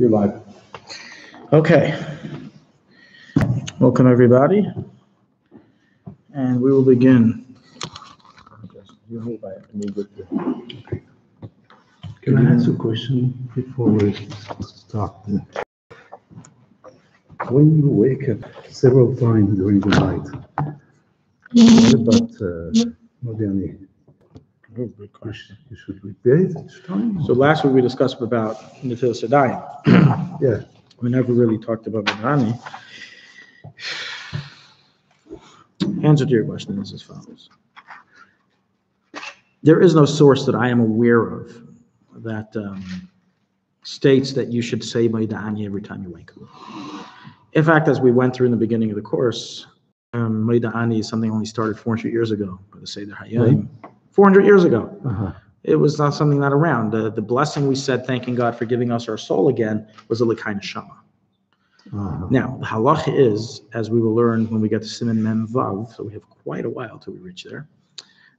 You're live. Okay. Welcome, everybody. And we will begin. Can I ask a question before we start? When you wake up several times during the night, what about Modiani? Good question. You should repeat it each time? So last week we discussed about Nefil Sedayim. Yeah. We never really talked about Badani. Answer to your question is as follows. There is no source that I am aware of that states that you should say Maidani every time you wake up. In fact, as we went through in the beginning of the course, Maidani is something only started 400 years ago by the Seder Hayim. 400 years ago. Uh-huh. It was not something not around. The blessing we said, thanking God for giving us our soul again, was a L'kai Neshama. Uh-huh. Now, the halacha is, as we will learn when we get to Siman Mem Vav, so we have quite a while till we reach there,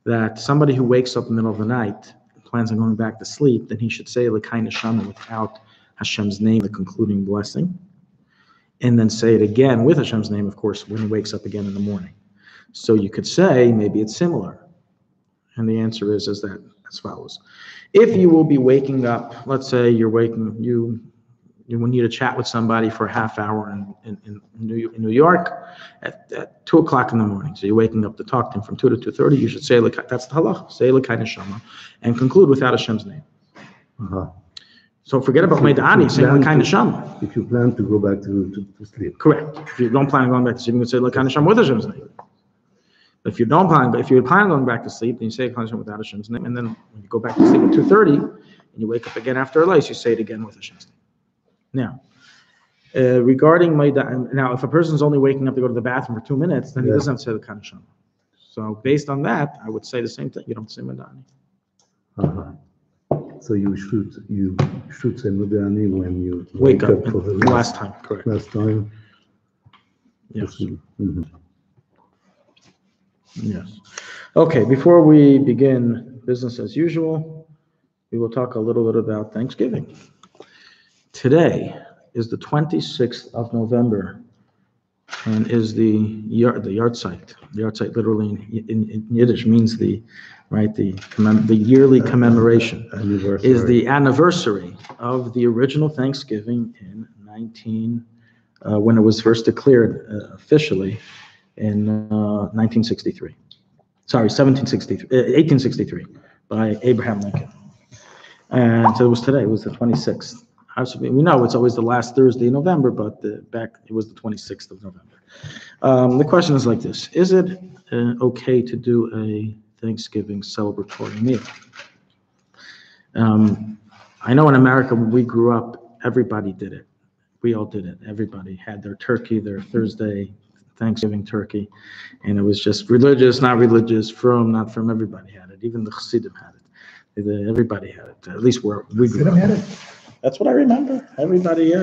that somebody who wakes up in the middle of the night and plans on going back to sleep, then he should say L'kai Neshama without Hashem's name, the concluding blessing, and then say it again with Hashem's name, of course, when he wakes up again in the morning. So you could say, maybe it's similar. And the answer is that as follows. If you will be waking up, let's say you need to chat with somebody for a half hour in New York at 2 o'clock in the morning. So you're waking up to talk to him from 2 to 2:30. You should say, that's the halach, say L'kai Neshama, and conclude without Hashem's name. Uh-huh. So forget about Maidani, saying L'kai Neshama. If you plan to go back to sleep. Correct. If you don't plan on going back to sleep, you can say L'kai Neshama with Hashem's name. If you plan on going back to sleep, then you say L'kai Neshama without Hashem's name, and then when you go back to sleep at 2:30, and you wake up again after a lice, you say it again with Hashem's name. Now, regarding now, if a person's only waking up to go to the bathroom for 2 minutes, then he doesn't have to say L'kai Neshama. So based on that, I would say the same thing. You don't say Maidani. Uh-huh. So you should say Modiani when you wake up for the last time. Correct. Last time. Yes. Mm-hmm. Yes. Okay, before we begin business as usual, we will talk a little bit about Thanksgiving. Today is the 26th of November and is the yahrzeit. The yahrzeit literally in Yiddish means the yearly commemoration. Anniversary. Is the anniversary of the original Thanksgiving in when it was first declared officially in 1863, by Abraham Lincoln. And so it was today, it was the 26th. We know it's always the last Thursday in November, but back it was the 26th of November. The question is like this. Is it okay to do a Thanksgiving celebratory meal? I know in America, when we grew up, everybody did it. We all did it. Everybody had their turkey, their Thursday Thanksgiving turkey, and it was just religious, not religious, from, not from. Everybody had it. Even the Chassidim had it. Everybody had it. At least where we grew up. Had it. That's what I remember. Everybody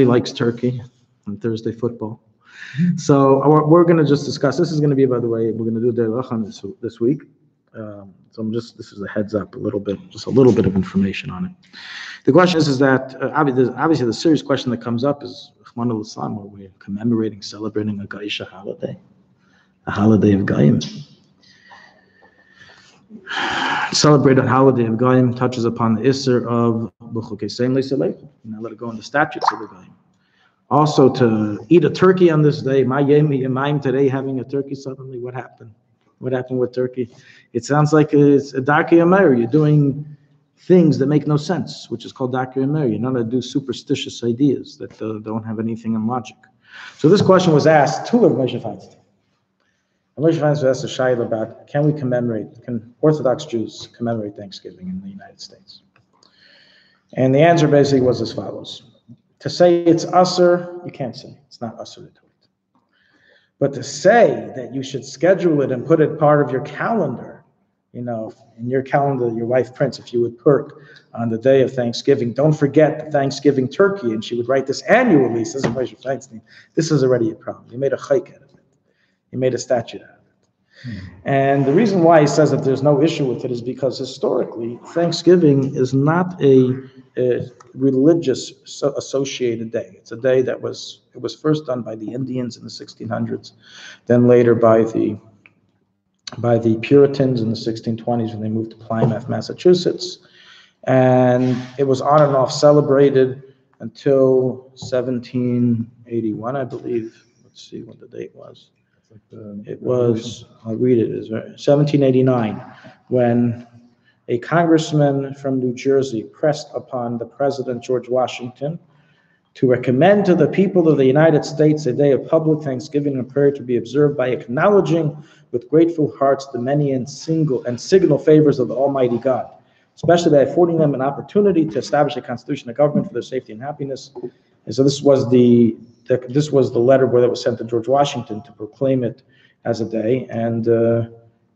likes turkey and Thursday football. So we're going to just discuss. This is going to be, by the way, we're going to do the Lachan this week. This is a heads up, just a little bit of information on it. The question is that obviously the serious question that comes up is Rahman al-Islam, where we're commemorating, celebrating a Gaisha holiday, a holiday of Gaim. Celebrated holiday of Gaim touches upon the Isser of B'chukei let it go in the statutes of the Gaim. Also, to eat a turkey on this day, my today having a turkey suddenly, what happened? What happened with turkey? It sounds like it's a Darkei Amer. You're doing things that make no sense, which is called Darkei Amer. You're not going to do superstitious ideas that don't have anything in logic. So this question was asked to Moshe Feinstein. Moshe Feinstein asked a shayla about can Orthodox Jews commemorate Thanksgiving in the United States? And the answer basically was as follows. To say it's usher, you can't say. It's not usher to do it. But to say that you should schedule it and put it part of your calendar, in your calendar, your wife prints, if you would put on the day of Thanksgiving, don't forget the Thanksgiving turkey, and she would write this annually, says Moshe Feinstein. This is already a problem. You made a chayk out of it. You made a statute out of it. And the reason why he says that there's no issue with it is because historically, Thanksgiving is not a religious associated day. It's a day it was first done by the Indians in the 1600s, then later by the Puritans in the 1620s when they moved to Plymouth, Massachusetts. And it was on and off celebrated until 1781, I believe. Let's see what the date was. It was, I'll read it, it's 1789, when a congressman from New Jersey pressed upon the President George Washington to recommend to the people of the United States a day of public thanksgiving and prayer to be observed by acknowledging with grateful hearts the many and signal favors of the Almighty God, especially by affording them an opportunity to establish a constitutional government for their safety and happiness. And so this was the letter where it was sent to George Washington to proclaim it as a day. And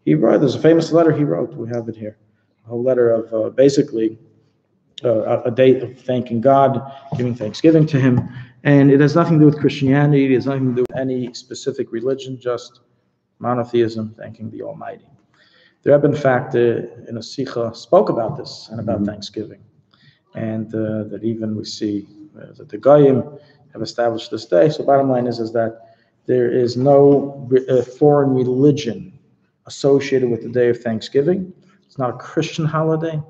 he wrote, there's a famous letter he wrote, we have it here, a letter of basically a day of thanking God, giving thanksgiving to him. And it has nothing to do with Christianity, it has nothing to do with any specific religion, just monotheism, thanking the Almighty. The Rabbi, in fact, in a Sikha, spoke about this and about Thanksgiving. And that even we see that the Goyim have established this day. So bottom line is that there is no foreign religion associated with the day of Thanksgiving. It's not a Christian holiday.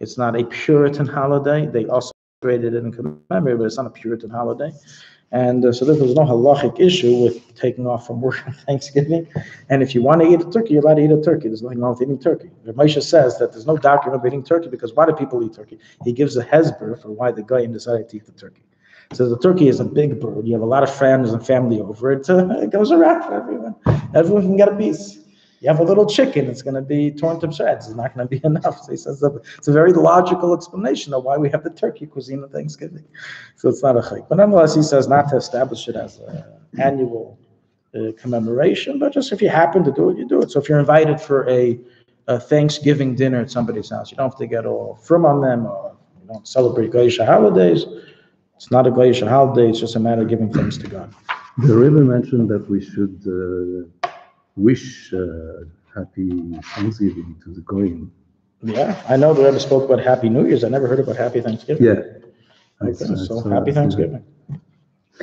It's not a Puritan holiday. They also celebrated it and commemorated it, but it's not a Puritan holiday. And so there was no halachic issue with taking off from work on Thanksgiving. And if you want to eat a turkey, you're allowed to eat a turkey. There's nothing wrong with eating turkey. Moshe says that there's no document of eating turkey because why do people eat turkey? He gives a hezber for why the Goyim decided to eat the turkey. So the turkey is a big bird. You have a lot of friends and family over it. It goes around for everyone. Everyone can get a piece. You have a little chicken, it's going to be torn to shreds. It's not going to be enough. So he says that it's a very logical explanation of why we have the turkey cuisine on Thanksgiving. So it's not a chayk. But nonetheless, he says not to establish it as an annual commemoration, but just if you happen to do it, you do it. So if you're invited for a Thanksgiving dinner at somebody's house, you don't have to get all frum on them, or you don't celebrate Goyish holidays. It's not a Goyish holiday, it's just a matter of giving thanks to God. The Rabbi mentioned that we should wish happy Thanksgiving to the Goyim. Yeah, I know the Rebbe spoke about Happy New Year's. I never heard about Happy Thanksgiving. Yeah. Okay, so Happy Thanksgiving.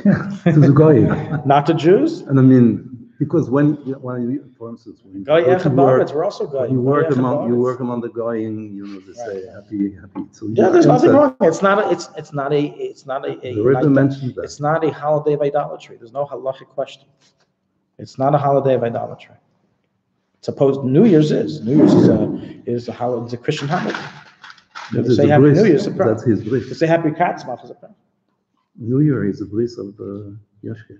Yeah, to the Goyim. Not to Jews? And I mean, because when you, for instance, when you Goy go to work, we're also Goy. you work among the Goyim, you know, they say happy. So yeah, there's nothing wrong. It's not a the Rebbe mentioned that. It's not a holiday of idolatry. There's no halachic question. It's not a holiday of idolatry. Suppose New Year's is. New Year's is a holiday, it's a Christian holiday. To say Happy New Year is a problem. That's his bris. To say Happy Tzemach is a problem. New Year is the bris of Yashke.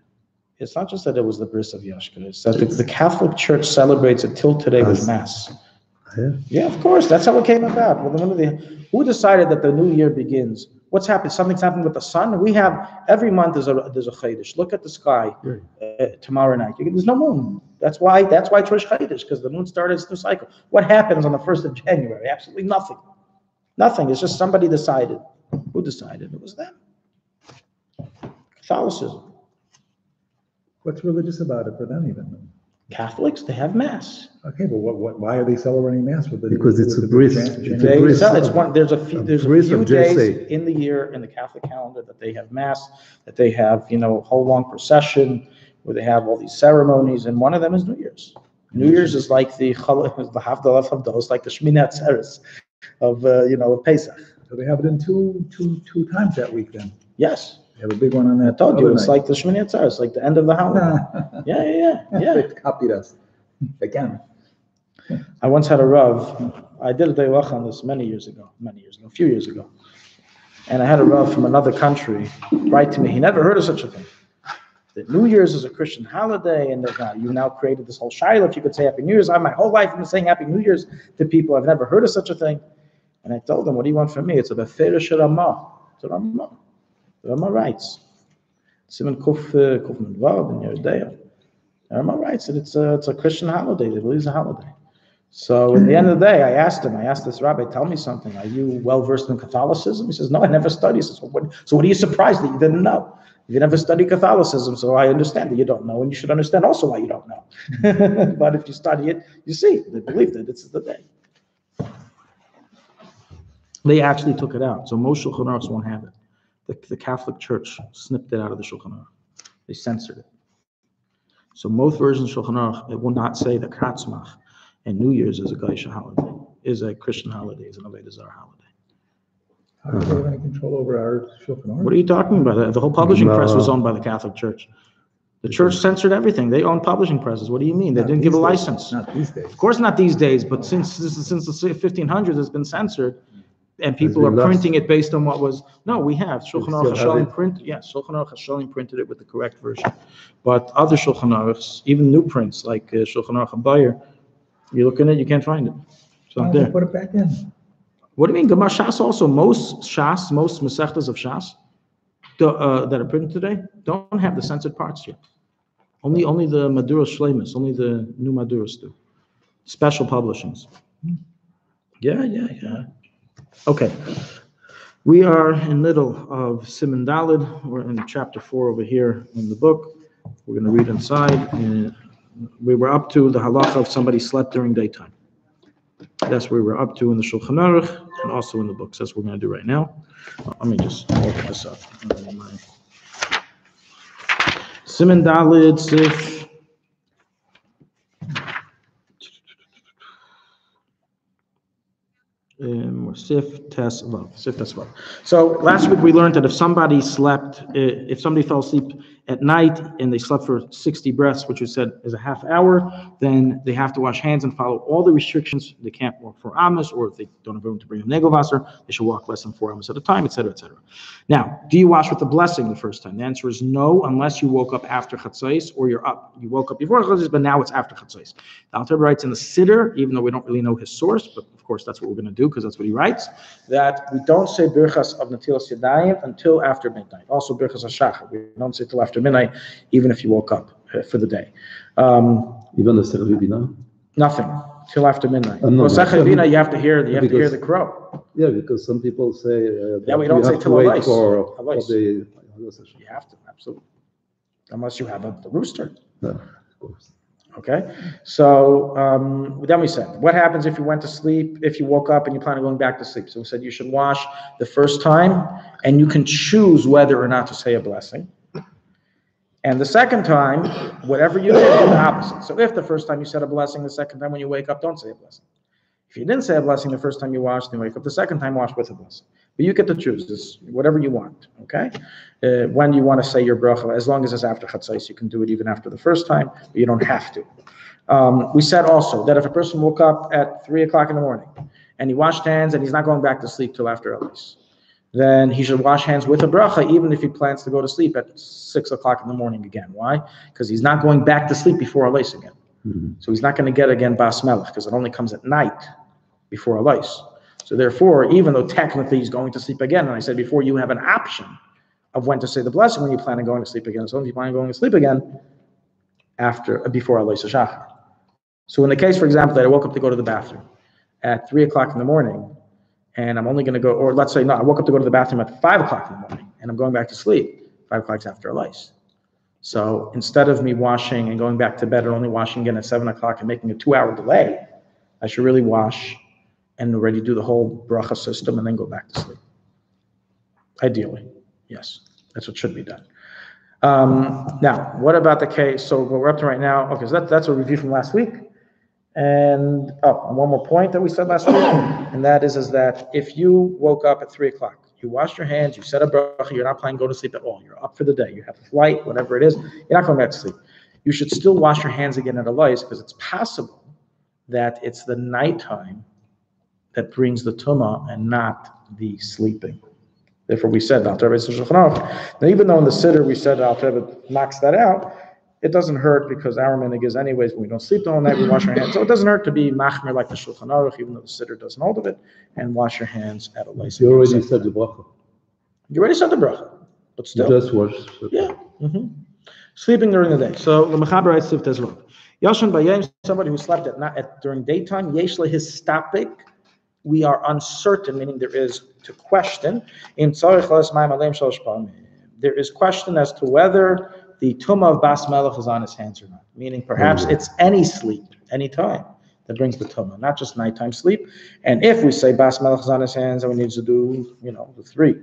It's not just that it was the bris of Yashke. It's that the Catholic Church celebrates it till today with Mass. Yeah. Yeah, of course. That's how it came about. Well, who decided that the new year begins? What's happened? Something's happened with the sun. We have every month there's a Chodesh. Look at the sky tomorrow night. There's no moon. That's why it's Rosh Chodesh, because the moon started its new cycle. What happens on the 1st of January? Absolutely nothing. Nothing. It's just somebody decided. Who decided? It was them. Catholicism. What's religious about it for them even? Catholics, they have Mass. Okay, but why are they celebrating Mass with the? Because it's a bris. There's a few days in the year in the Catholic calendar that they have Mass, that they have, a whole long procession where they have all these ceremonies, and one of them is New Year's. New Year's is like the Havdalah of those, like the Shmini Atzeres of Pesach. So they have it in two times that week then. Yes. They have a big one on that. I told you, it's like the Shmini Atzeres, like the end of the holiday. Yeah. They copied us again. I once had a Rav. I did a Deiwach on this a few years ago. And I had a Rav from another country write to me. He never heard of such a thing. That New Year's is a Christian holiday, and that you now created this whole shiloh. If you could say Happy New Year's, my whole life I've been saying Happy New Year's to people. I've never heard of such a thing. And I told him, what do you want from me? It's a Beferish Ramah. It's a Ramah. The Ramah writes, Simon Kuf Vav in Yeridea. The Ramah writes that it's a Christian holiday. They believe it's a holiday. So at the end of the day, I asked this rabbi, tell me something. Are you well versed in Catholicism? He says, no, I never studied. He says, so what are you surprised that you didn't know? You never study Catholicism, so I understand that you don't know, and you should understand also why you don't know. But if you study it, you see, they believe that this is the day. They actually took it out, so most Shulchan Aruchs won't have it. The Catholic Church snipped it out of the Shulchan Aruch. They censored it. So most versions of Shulchan Aruch, it will not say that Tzemach and New Year's is a Gaisha holiday, is a Christian holiday, is an Avodah Zarah holiday. How do they have any control over our Shulchan Aruch? What are you talking about? The whole publishing press was owned by the Catholic Church. The church censored everything. They own publishing presses. What do you mean? They didn't give a license. Not these days. Of course not these days, but since the 1500s it's been censored, and people are printing it based on what was, no, we have. Shulchan Aruch Hashalim printed, yes, Shulchan Aruch Hashalim printed it with the correct version. But other Shulchan Aruchs, even new prints like Shulchan Aruch and Bayer, you look in it, you can't find it. It's not there. Put it back in. What do you mean? Gemara Shas also, most Masechtas of Shas that are printed today don't have the censored parts yet. Only the Maduros Shleimus, only the new Maduros do. Special publishings. Yeah. Okay. We are in middle of Siman Daled. We're in chapter 4 over here in the book. We're going to read inside. We were up to the halacha of somebody slept during daytime. That's where we're up to in the Shulchan Aruch and also in the books. That's what we're going to do right now. Let me just open this up. Siman Daled, Sif. Sif Tesvav. So last week we learned that if somebody fell asleep at night and they slept for 60 breaths, which we said is a half hour, then they have to wash hands and follow all the restrictions. They can't walk 4 amas, or if they don't have room to bring a negovasser, they should walk less than 4 amas at a time, etc., etc. Now, do you wash with the blessing the first time? The answer is no, unless you woke up after chatzos or you're up. You woke up before chatzos, but now it's after chatzos. The Alter Rebbe writes in the Siddur, even though we don't really know his source, but of course that's what we're going to do because that's what he writes, that we don't say birchas of natilas yadayim until after midnight. Also birchas hashachar, we don't say till after midnight, even if you woke up for the day. Even the Servibina? Nothing till after midnight. No, you have to hear the crow. Yeah, because some people say we don't say till wait for the you have to, absolutely, unless you have the rooster. No, of course. Okay, so then we said, what happens if you went to sleep, if you woke up and you plan on going back to sleep? So we said you should wash the first time, and you can choose whether or not to say a blessing. And the second time, whatever you did, do the opposite. So if the first time you said a blessing, the second time when you wake up, don't say a blessing. If you didn't say a blessing the first time you washed, then wake up the second time, wash with a blessing. But you get to choose this, whatever you want, okay? When you want to say your bracha, as long as it's after chatzos, you can do it even after the first time, but you don't have to. We said also that if a person woke up at 3 o'clock in the morning and he washed hands and he's not going back to sleep till after Elise, then he should wash hands with a bracha, even if he plans to go to sleep at 6 o'clock in the morning again. Why? Because he's not going back to sleep before Elise again. Mm-hmm. So he's not going to get again Bas Melech, because it only comes at night before Elise. So therefore, even though technically he's going to sleep again, and I said before, you have an option of when to say the blessing when you plan on going to sleep again. So if you plan on going to sleep again, before Elise Shachar. So in the case, for example, that I woke up to go to the bathroom at 3 o'clock in the morning, and I'm only going to go, or let's say, no, I woke up to go to the bathroom at 5 o'clock in the morning, and I'm going back to sleep. 5 o'clock's after Elise. So instead of me washing and going back to bed and only washing again at 7 o'clock and making a 2-hour delay, I should really wash and already do the whole bracha system and then go back to sleep. Ideally, yes, that's what should be done. Now, what about the case? So what we're up to right now, okay, so that's a review from last week. And one more point that we said last week, and that is that if you woke up at 3 o'clock, you washed your hands, you said a bracha, you're not planning to go to sleep at all, you're up for the day, you have a flight, whatever it is, you're not going back to sleep. You should still wash your hands again at Elise, because it's possible that it's the nighttime that brings the tumah and not the sleeping. Therefore, we said, now even though in the Siddur we said Alter Rebbe knocks that out, it doesn't hurt because our minhag is anyways, when we don't sleep the whole night, we wash our hands. So it doesn't hurt to be machmir like the Shulchan Aruch, even though the Siddur doesn't hold of it, and wash your hands at Elise. You already said the bracha. You already said the bracha, but still. You just wash. Yeah. Mm-hmm. Sleeping during the day. So the Mechaber writes as well. Yashan bayayim, somebody who slept during daytime, yeshla his stapik. We are uncertain, meaning there is to question. In tzarich las mayim aleim shalosh pa'amim. There is question as to whether the tumah of Bas Melech is on his hands or not. Meaning, perhaps it's any sleep, any time, that brings the tumah, not just nighttime sleep. And if we say Bas Melech is on his hands, then we need to do, the 3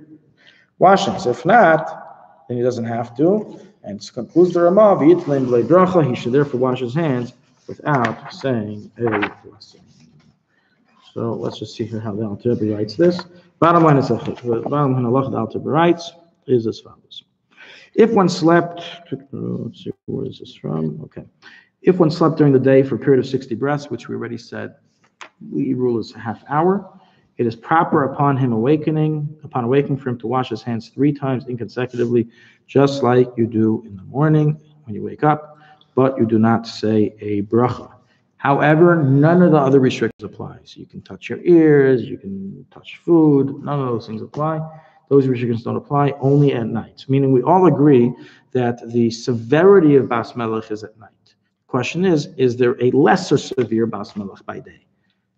washings. If not, then he doesn't have to. And it concludes the Ramah, v'yitlein b'lei bracha, he should therefore wash his hands without saying a blessing. So let's just see here how the Alter Rebbe writes this. Bottom line is, the Alter Rebbe writes is as follows. If one slept, let's see, where is this from? Okay. If one slept during the day for a period of 60 breaths, which we already said, we rule is a half hour, it is proper upon awakening for him to wash his hands 3 times inconsecutively, just like you do in the morning when you wake up, but you do not say a bracha. However, none of the other restrictions apply. So you can touch your ears, you can touch food, none of those things apply. Those restrictions don't apply, only at night. Meaning we all agree that the severity of Bas Melech is at night. Question is there a lesser severe Bas Melech by day?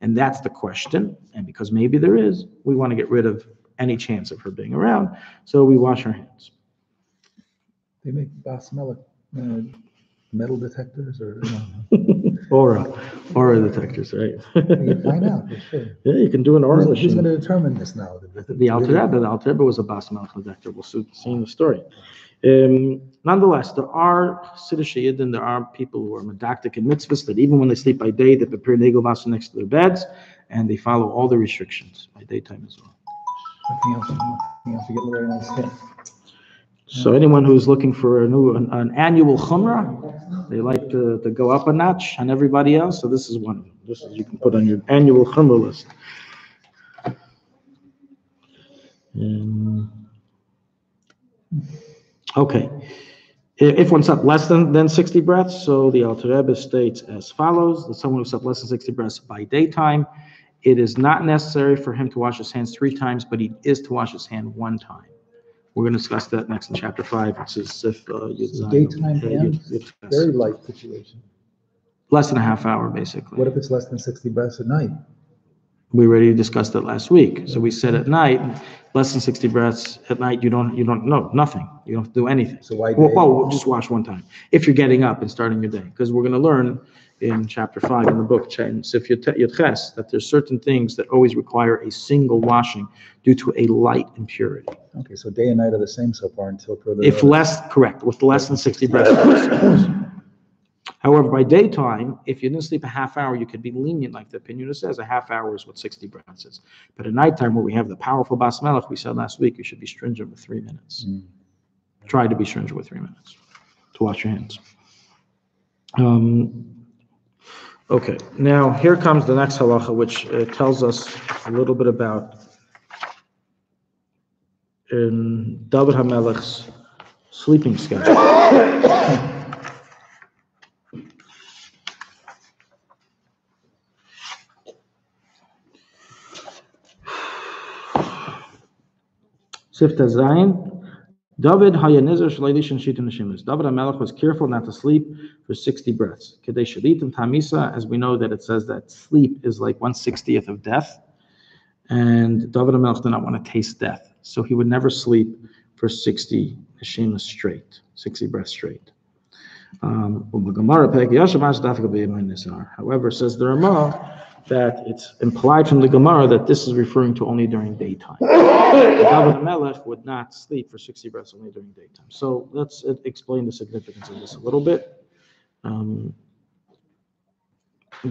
And that's the question. And because maybe there is, we want to get rid of any chance of her being around. So we wash our hands. They make Bas Melech metal detectors or aura detectors, right? You can find out for sure. Yeah, you can do an aura Who's machine. going to determine this now? The Alter Rebbe was a Bas Melech detector. We'll see in the story. Nonetheless, there are Siddushei Yidden, there are people who are medactic in mitzvahs that even when they sleep by day, they prepare negel vasa next to their beds, and they follow all the restrictions by daytime as well. Nothing else to get very nice hit. So anyone who's looking for an annual chumrah, they like to go up a notch on everybody else. So this is one of them. This is you can put on your annual chumrah list. Okay. If one slept less than 60 breaths, so the Alter Rebbe states as follows: that someone who slept less than 60 breaths by daytime, it is not necessary for him to wash his hands 3 times, but he is to wash his hand 1 time. We're going to discuss that next in chapter 5. It's as if daytime and very light situation. Less than a half hour, basically. What if it's less than 60 breaths at night? We already discussed that last week. So we said at night, less than 60 breaths at night, you don't know nothing. You don't have to do anything. So why? Well, just wash 1 time if you're getting up and starting your day, because we're going to learn in chapter 5 in the book Tzemach that there's certain things that always require a single washing due to a light impurity. Okay, so day and night are the same so far until further. If correct, with less than 60 breaths. However, by daytime, if you didn't sleep a half hour, you could be lenient, like the opinion says. A half hour is what 60 breaths is. But at nighttime, where we have the powerful Bas Melech, we said last week, you should be stringent with 3 minutes. Try to be stringent with 3 minutes to wash your hands. Okay, now here comes the next halacha, which tells us a little bit about David HaMelech's sleeping schedule. Sifta Zayin. David HaMelech was careful not to sleep for 60 breaths. As we know that it says that sleep is like 1/60th of death, and David HaMelech did not want to taste death, so he would never sleep for 60 neshimas straight, 60 breaths straight. However, says the Ramah that it's implied from the Gemara that this is referring to only during daytime. David HaMelech would not sleep for 60 breaths only during daytime. So let's explain the significance of this a little bit. The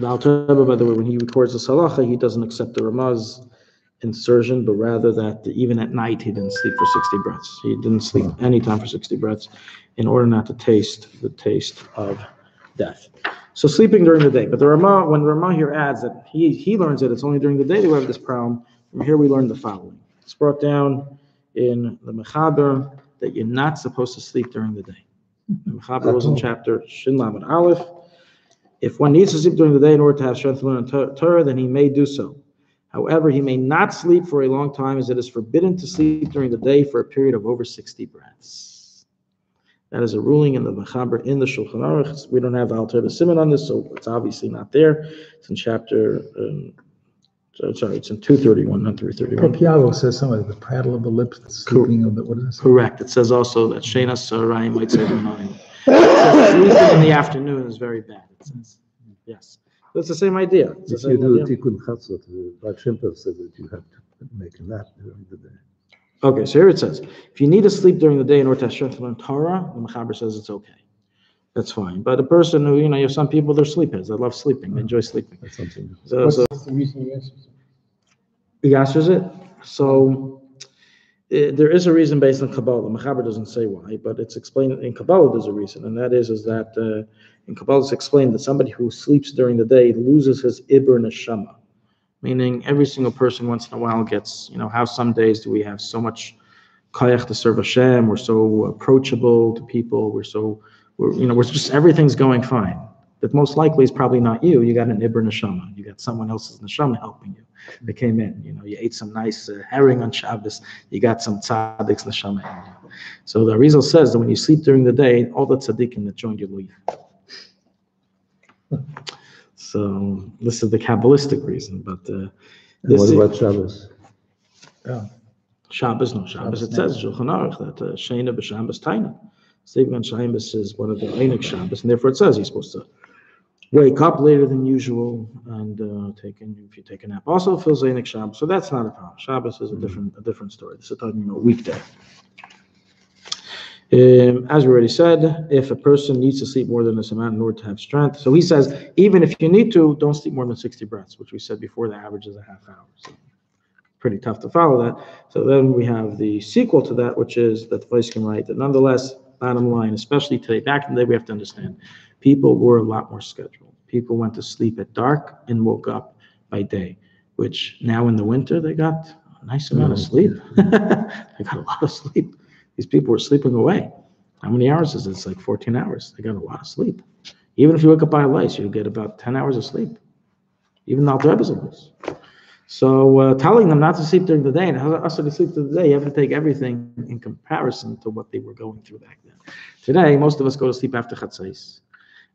Alter Rebbe, by the way, when he records the halacha, he doesn't accept the Ramah's insertion, but rather that even at night he didn't sleep for 60 breaths. He didn't sleep any time for 60 breaths in order not to taste the taste of death. So sleeping during the day. But the Ramah, when the Ramah here adds that he learns that it's only during the day that we have this problem, from here we learn the following. It's brought down in the Mechaber that you're not supposed to sleep during the day. The Mechaber was in chapter Shin Lamed Aleph. If one needs to sleep during the day in order to have strength to learn Torah, then he may do so. However, he may not sleep for a long time, as it is forbidden to sleep during the day for a period of over 60 breaths. That is a ruling in the Mechaber in the Shulchan Aruch. We don't have Alter Rebbe Siman on this, so it's obviously not there. It's in chapter Sorry, it's in 231, not 331. Propiavo says something, the prattle of the lips, the sleeping of the, what does it say? Correct. It says also that Shena Sarai might say the nine. Sleeping in the afternoon is very bad, it says. Yes. It's the same idea. It's the If you same do idea. Tikkun Chatzot, Rav Shem Tov said that you have to make a nap during the day. Okay, so here it says, if you need to sleep during the day in order to have strength to learn Torah, the Mechaber says it's okay. That's fine. But a person who, you have some people, they're sleepheads. They love sleeping. They enjoy sleeping. That's something. So the reason you answer? he answers it. So there is a reason based on Kabbalah. The Mechaber doesn't say why, but it's explained in Kabbalah. There's a reason, and that is that in Kabbalah it's explained that somebody who sleeps during the day loses his Iber Neshama, meaning every single person once in a while gets, how some days do we have so much koyach to serve Hashem? We're so approachable to people. We're just everything's going fine. But most likely it's probably not you. You got an Iber Neshama. You got someone else's Neshama helping you. They came in. You ate some nice herring on Shabbos. You got some Tzaddik's Neshama in you. So the Arizal says that when you sleep during the day, all the Tzaddikim that joined you leave. So this is the Kabbalistic reason. But What about Shabbos? Yeah. Shabbos, no Shabbos. It says Shulchan Aruch that Sheina b'Shabbos Taina. Sleeping on Shabbos is one of the Einik Shabbos, and therefore it says you're supposed to wake up later than usual and if you take a nap. Also fills Einik Shabbos, so that's not a problem. Shabbos is a different story. This is talking about weekday. As we already said, if a person needs to sleep more than this amount in order to have strength, so he says even if you need to, don't sleep more than 60 breaths, which we said before. The average is a half hour. So pretty tough to follow that. So then we have the sequel to that, which is that the voice can write that nonetheless, bottom line, especially today, back in the day, we have to understand, people were a lot more scheduled. People went to sleep at dark and woke up by day, which now in the winter, they got a nice amount of sleep. They got a lot of sleep. These people were sleeping away. How many hours is it? It's like 14 hours. They got a lot of sleep. Even if you wake up by lice, you'll get about 10 hours of sleep. Even the Alter Rebbe's lice. So telling them not to sleep during the day and also to sleep during the day, you have to take everything in comparison to what they were going through back then. Today, most of us go to sleep after Chatzais.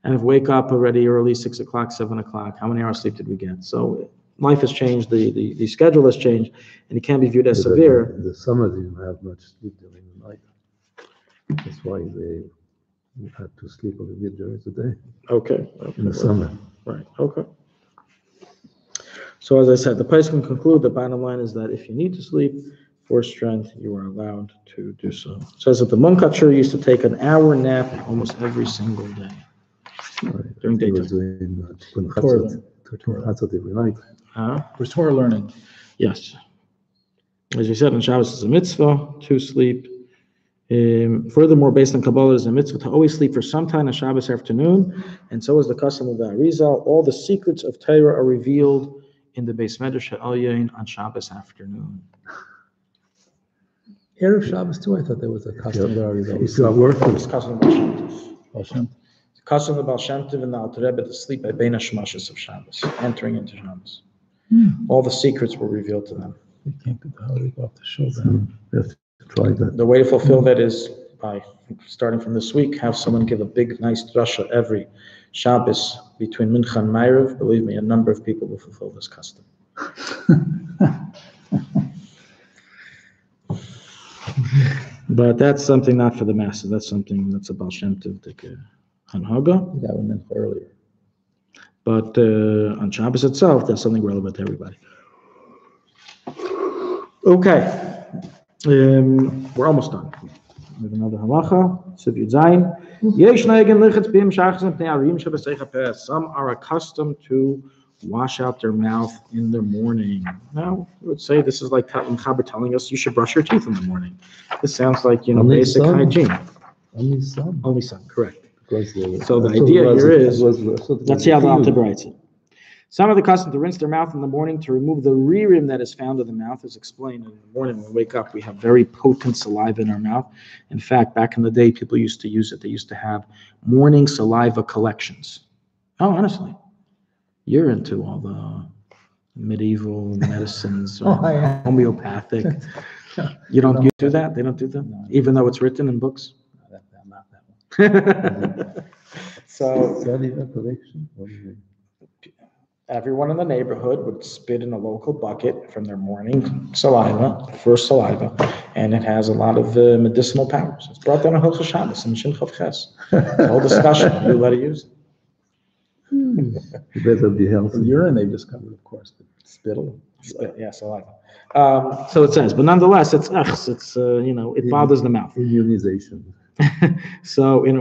And if we wake up already early, 6 o'clock, 7 o'clock, how many hours sleep did we get? So life has changed, the schedule has changed, and it can be viewed as severe. In the summer, they didn't have much sleep during the night. That's why they had to sleep a little bit during the day. Okay. In the summer. Right, okay. So as I said, the Pais can conclude the bottom line is that if you need to sleep for strength, you are allowed to do so. It says that the Munkatcher used to take an hour nap almost every single day. Right. During He daytime. was doing Torah. Chatzot every night. For Torah learning. Yes. As you said, on Shabbos is a mitzvah to sleep. Furthermore, based on Kabbalah, is a mitzvah to always sleep for some time on Shabbos afternoon, and so is the custom of the Arizal. All the secrets of Torah are revealed in the Beis Medrash Elyon on Shabbos afternoon. Erev Shabbos too, I thought there was a custom of the Arizal. If you are working, It's custom of Baal Shem Tov. Baal Shem. It's custom of Baal Shem Tov and the Alter Rebbe to sleep by Bein HaShemashos of Shabbos, entering into Shabbos. All the secrets were revealed to them. We can't get the holiday off the show then. we have to try that. The way to fulfill that is by, starting from this week, have someone give a big, nice drasha every Shabbos between Mincha and Ma'ariv. Believe me, a number of people will fulfill this custom. But that's something not for the masses. That's something that's a Baal Shem Tov Hanhaga. That one meant earlier. But on Shabbos itself, that's something relevant to everybody. Okay. We're almost done. We have another halacha. Siv Yud Zayin. Yesh neigen lichetz b'im shachas and pnei arim shebaseicha perez. Some are accustomed to wash out their mouth in the morning. Now, I would say this is like Chaber telling us you should brush your teeth in the morning. This sounds like, Only basic some? hygiene. Only some. Only some, correct. Because So the idea here is, let's see how the Alter writes it. Some of the custom to rinse their mouth in the morning to remove the ririm that is found in the mouth is explained. In the morning when we wake up, we have very potent saliva in our mouth. In fact, back in the day, people used to use it. They used to have morning saliva collections. Oh, honestly, you're into all the medieval medicines, homeopathic. You do that? They don't do that? No. Even though it's written in books? Not that one. So, Saliva collection. everyone in the neighborhood would spit in a local bucket from their morning saliva, first saliva, and it has a lot of medicinal powers. It's brought down on Hilchos Shabbos and Shin Chav Ches. The whole discussion, you let it use it. You better be healthy. Urine they've discovered, of course, but spittle. Spit, yeah, saliva. So it says, but nonetheless, it bothers the mouth. Immunization. So here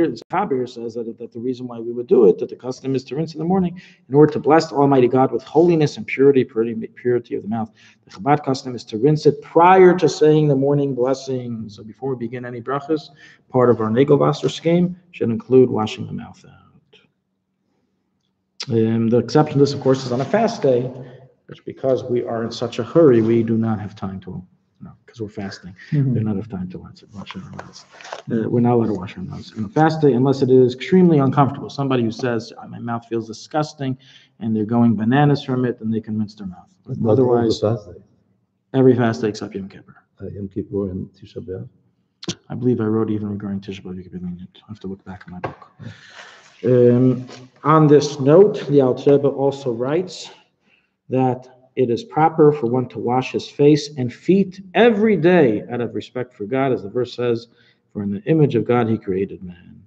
the Chaber says that the reason why we would do it, that the custom is to rinse in the morning in order to bless Almighty God with holiness and purity of the mouth. The Chabad custom is to rinse it prior to saying the morning blessing. So before we begin any brachas, part of our Nagelwasser scheme should include washing the mouth out. The exception to this, of course, is on a fast day, which because we are in such a hurry, we do not have time to. No, because we're fasting. We do not have time to wash our mouths. We're not allowed to wash our mouths on a fast day unless it is extremely uncomfortable. Somebody who says, my mouth feels disgusting, and they're going bananas from it, then they can rinse their mouth. Otherwise, every fast day except Yom Kippur. Yom Kippur and Tisha B'Av. I believe I wrote even regarding Tisha B'Av. You could be lenient. I have to look back at my book. On this note, the Alter Rebbe also writes that it is proper for one to wash his face and feet every day out of respect for God, as the verse says, for in the image of God he created man.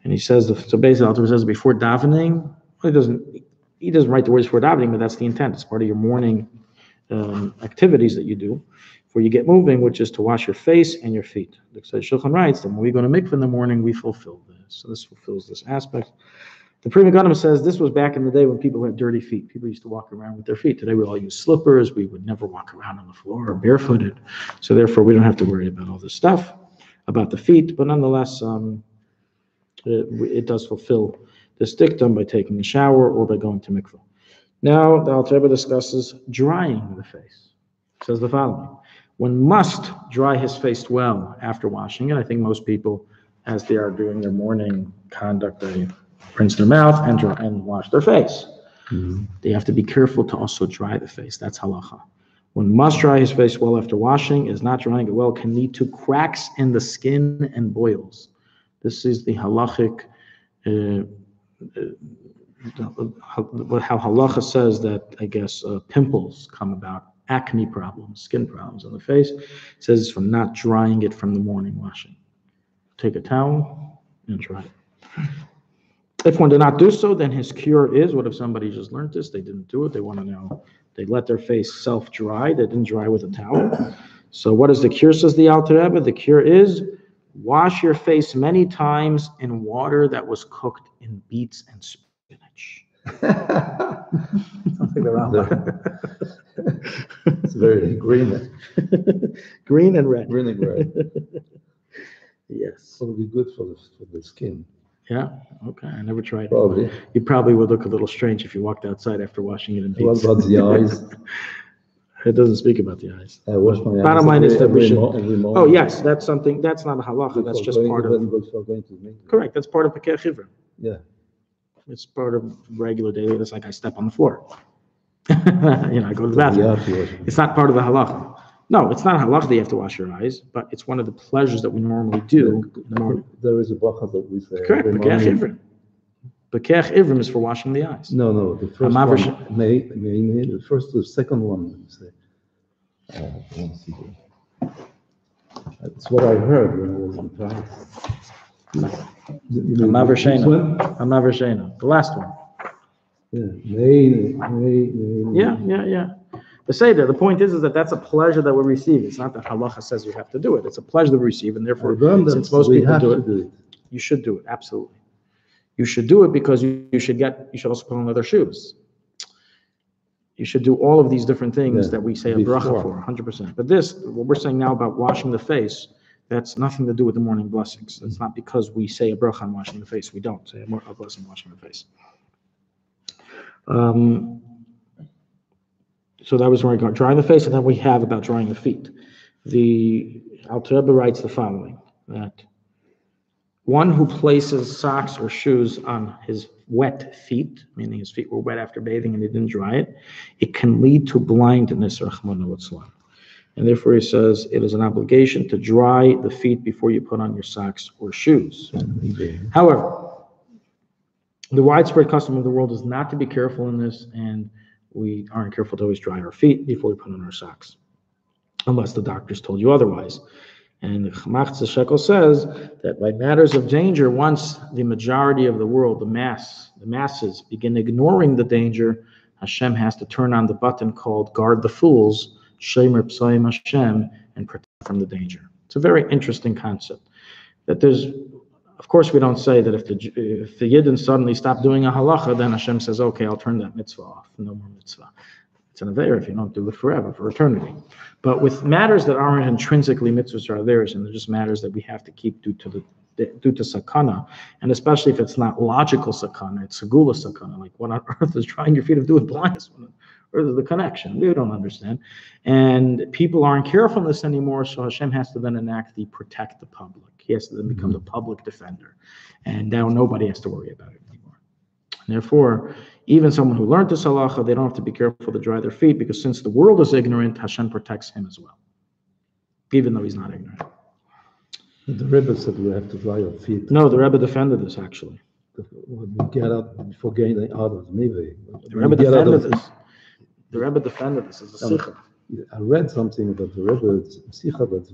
And he says, so basically, Alter Rebbe says before davening, well, he doesn't write the words before davening, but that's the intent. It's part of your morning activities that you do before you get moving, which is to wash your face and your feet. The Shulchan writes that when we go to mikveh in the morning, we fulfill this. So this fulfills this aspect. The Pri Megadim says this was back in the day when people had dirty feet. People used to walk around with their feet. Today we all use slippers. We would never walk around on the floor or barefooted. So therefore we don't have to worry about all this stuff about the feet. But nonetheless, it does fulfill this dictum by taking a shower or by going to mikveh. Now the Alter Rebbe discusses drying the face. It says the following: one must dry his face well after washing it. I think most people, as they are doing their morning conduct, they rinse their mouth and wash their face. Mm-hmm. They have to be careful to also dry the face. That's halacha. One must dry his face well after washing. Is not drying it well can lead to cracks in the skin and boils. This is the halachic, how halacha says that, I guess, pimples come about, acne problems, skin problems on the face. It says it's from not drying it from the morning washing. Take a towel and dry it. If one did not do so, then his cure is, what if somebody just learned this, they didn't do it, they want to know, they let their face self-dry, they didn't dry with a towel. So what is the cure, says the Alter Rebbe? The cure is, wash your face many times in water that was cooked in beets and spinach. Something around that. It's very green. Green and red. Green and red. Yes. It will be good for the skin. Yeah, okay, I never tried Probably. it. You probably would look a little strange if you walked outside after washing it in beets. What about the eyes? It doesn't speak about the eyes. I wash my eyes. Bottom line is that we should. Oh yes, that's something. That's not a halacha. That's just part of. Correct. That's part of Pekeh Chivra. Yeah. It's part of regular daily. It's like I step on the floor. I go to the bathroom. It's not part of the halacha. No, it's not a halacha that you have to wash your eyes, but it's one of the pleasures that we normally do in the morning. There is a bracha that we say. Correct. Pekeh Chivra. Pekeh Ivrim is for washing the eyes. No, the first one. The first, the second one. That's what I heard when I was in Paris. Amavrshena. The last one. Yeah. The Seder, the point is that that's a pleasure that we receive. It's not that halacha says you have to do it. It's a pleasure that we receive, and therefore, since most people do it, you should do it. Absolutely. You should do it because you should also put on leather shoes. You should do all of these different things that we say a bracha for, 100%. But what we're saying now about washing the face, that's nothing to do with the morning blessings. It's not because we say a bracha on washing the face. We don't say a blessing washing the face. So that was regarding drying the face, and then we have about drying the feet. The Alter Rebbe writes the following, that one who places socks or shoes on his wet feet, meaning his feet were wet after bathing and he didn't dry it, it can lead to blindness, Rahmana Litzlan. And therefore he says it is an obligation to dry the feet before you put on your socks or shoes. However, The widespread custom of the world is not to be careful in this, and we aren't careful to always dry our feet before we put on our socks, unless the doctors told you otherwise. And the Tzemach Shekel says that by matters of danger, once the majority of the world, the masses, begin ignoring the danger, Hashem has to turn on the button called "Guard the Fools," Shemer Psoim Hashem, and protect from the danger. It's a very interesting concept. That there's, of course, we don't say that if the Yidden suddenly stop doing a halacha, then Hashem says, "Okay, I'll turn that mitzvah off. No more mitzvah." It's an aveira if you don't do it forever, for eternity. But with matters that aren't intrinsically mitzvahs are theirs, and they're just matters that we have to keep due to sakana, and especially if it's not logical sakana, it's segula sakana. Like, what on earth is trying your feet of doing blindness? Where's the connection? We don't understand. And people aren't careful in this anymore, so Hashem has to then enact the protect the public. He has to then become the public defender. And now nobody has to worry about it anymore. And therefore, even someone who learned this halacha, they don't have to be careful to dry their feet, because since the world is ignorant, Hashem protects him as well, even though he's not ignorant. The Rebbe said we have to dry our feet. No, the Rebbe defended this, actually. When we get up before getting out of the mikveh. The Rebbe defended this. The Rebbe defended this as a sikha. I read something about the Rebbe's sikha that's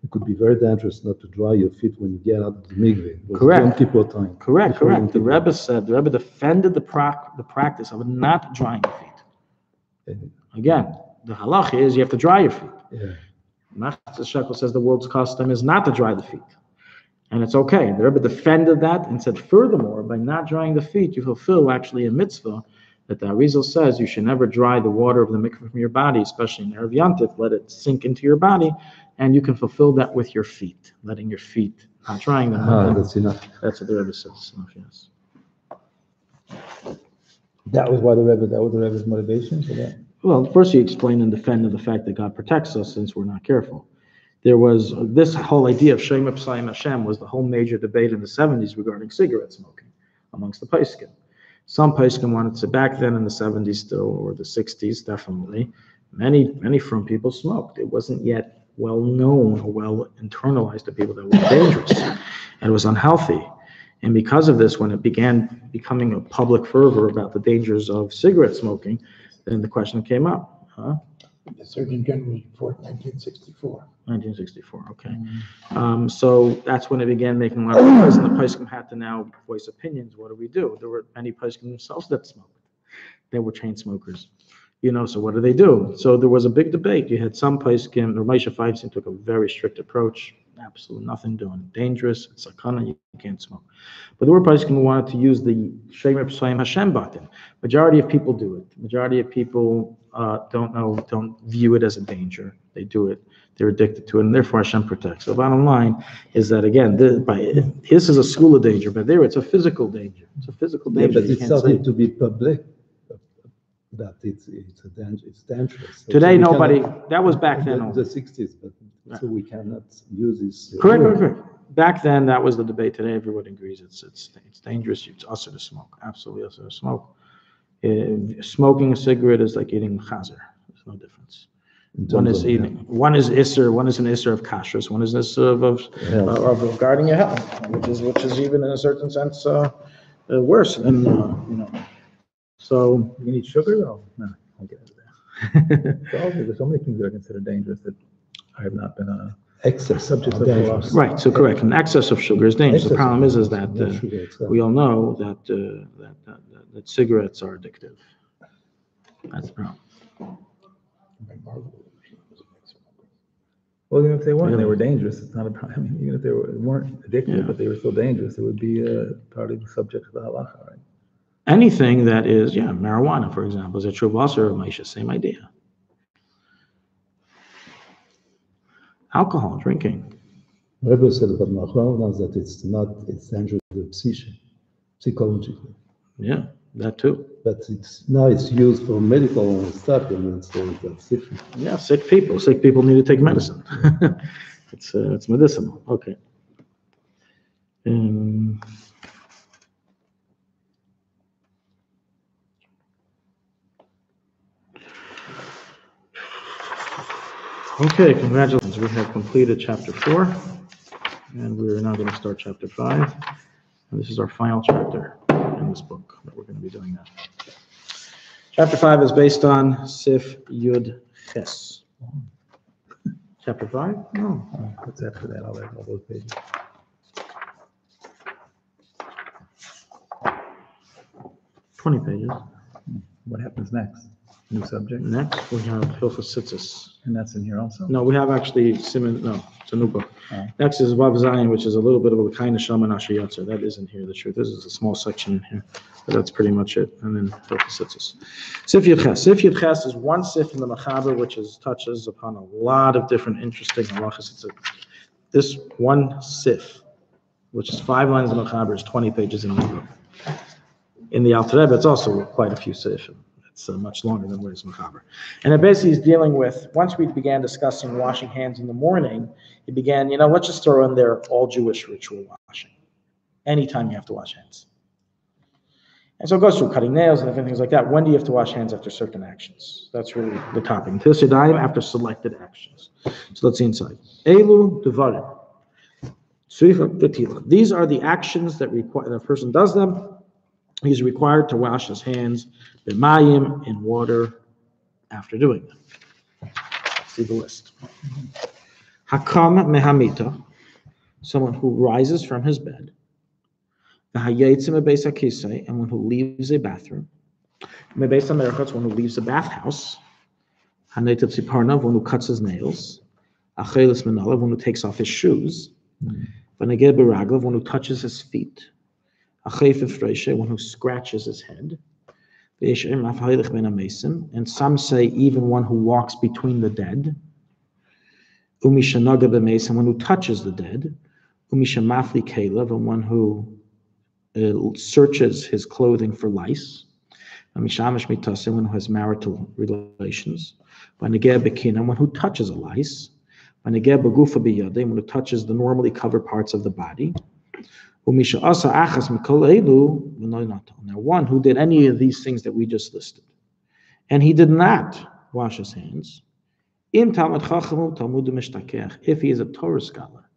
it could be very dangerous not to dry your feet when you get out of the mikveh. Correct. Time. Correct. The Rebbe said, the Rebbe defended the practice of not drying your feet. Again, the halacha is you have to dry your feet. Yeah. Master Shekel says the world's custom is not to dry the feet. And it's okay. The Rebbe defended that and said, furthermore, by not drying the feet, you fulfill actually a mitzvah that the Arizal says you should never dry the water of the mikveh from your body, especially in Erev Yantif. Let it sink into your body, and you can fulfill that with your feet, letting your feet, not drying them. That's enough. That's what the Rebbe says. Yes. That was the Rebbe's motivation for that? Well, first he explained and defended the fact that God protects us since we're not careful. There was this whole idea of Shem P'sayim Hashem was the whole major debate in the 70s regarding cigarette smoking amongst the Paiskim. Some Paiskim wanted to, back then in the 70s still, or the 60s definitely, many from people smoked. It wasn't yet well known or well internalized to people that it was dangerous and it was unhealthy. And because of this, when it began becoming a public fervor about the dangers of cigarette smoking, then the question came up. The Surgeon General report, 1964. 1964, okay. So that's when it began making a lot of noise, and the Paiskim had to now voice opinions. What do we do? There were many Paiskim themselves that smoked. They were chain smokers. So what do they do? So there was a big debate. You had some Paiskim, the Moshe Feinstein took a very strict approach. Absolutely nothing doing. Dangerous. It's sakana. You can't smoke. But there were Paiskim who wanted to use the Shemer P'sayim Hashem button. Majority of people do it. Majority of people don't view it as a danger. They do it. They're addicted to it, and therefore Hashem protects. So the bottom line is that, again, this is a school of danger, but there it's a physical danger. It's a physical danger. Yeah, but it's something to be public. That it's dangerous. Today, nobody. That was back then. The 60s, but right. So we cannot use this. Correct. Back then, that was the debate. Today, everyone agrees it's dangerous. It's usher to smoke. Absolutely usher to smoke. Smoking a cigarette is like eating chazer. There's no difference. One is eating. One is isser. One is an isser of kashrus. One is an isser of guarding your health, which is even in a certain sense worse than So you need sugar though? No, I'll get into that. There's so many things that are considered dangerous that I have not been excess subject of loss. Right. So correct. And excess of sugar is dangerous. The problem is that we all know that cigarettes are addictive. That's the problem. Well, even if they weren't, they were dangerous. It's not a problem. I mean, even if they weren't addictive, but they were still dangerous, it would be part of the subject of the halacha, right? Anything that is, marijuana, for example, is a true usher of Maisha, same idea. Alcohol, drinking. Rabbi said about marijuana that it's dangerous to psychologically. Yeah, that too. But it's used for medical stuff, and so that's different. Yeah, sick people need to take medicine. It's medicinal. Okay. Okay, congratulations. We have completed chapter 4, and we're now going to start chapter 5. And this is our final chapter. And in this book, but we're going to be doing that. Chapter 5 is based on Sif Yud Ches. Chapter 5? No. What's after that? All those pages. 20 pages. What happens next? New subject? Next, we have Hilchos Tzitzis. And that's in here also? No, we have actually Simon. No, it's a new book. Oh. Next is Vav Zayin, which is a little bit of a kind of Shama Asher Yotzer. That isn't here. The truth is, it's a small section in here, but that's pretty much it. And then Hilchos Tzitzis. Sif Yud Ches. Sif Yud Ches is one sif in the Mechaber, which touches upon a lot of different interesting halachas. This one sif, which is 5 lines of Mechaber, is 20 pages in the book. In the Alter Rebbe, it's also quite a few sifim. It's much longer than what is Mechaber. And it basically is dealing with, once we began discussing washing hands in the morning, it began, let's just throw in there all Jewish ritual washing. Anytime you have to wash hands. And so it goes through cutting nails and different things like that. When do you have to wash hands after certain actions? That's really the topic. Tisidayim after selected actions. So let's see inside. Elu devarim. These are the actions that require, the person does them. He's required to wash his hands b'mayim, in water, after doing them. See the list. Hakam mehamita, someone who rises from his bed. V'hayetzim beis hakisei, and one who leaves a bathroom. Mebeis hamerchatz, one who leaves a bathhouse. Hanetet tziparnav, one who cuts his nails. Achelis menalav, one who takes off his shoes. V'negeh b'raglav, one who touches his feet. One who scratches his head. And some say even one who walks between the dead. And one who touches the dead. And one who searches his clothing for lice. And one who has marital relations. One who touches a lice. One who touches the normally covered parts of the body. Now, one who did any of these things that we just listed, and he did not wash his hands, if he is a Torah scholar,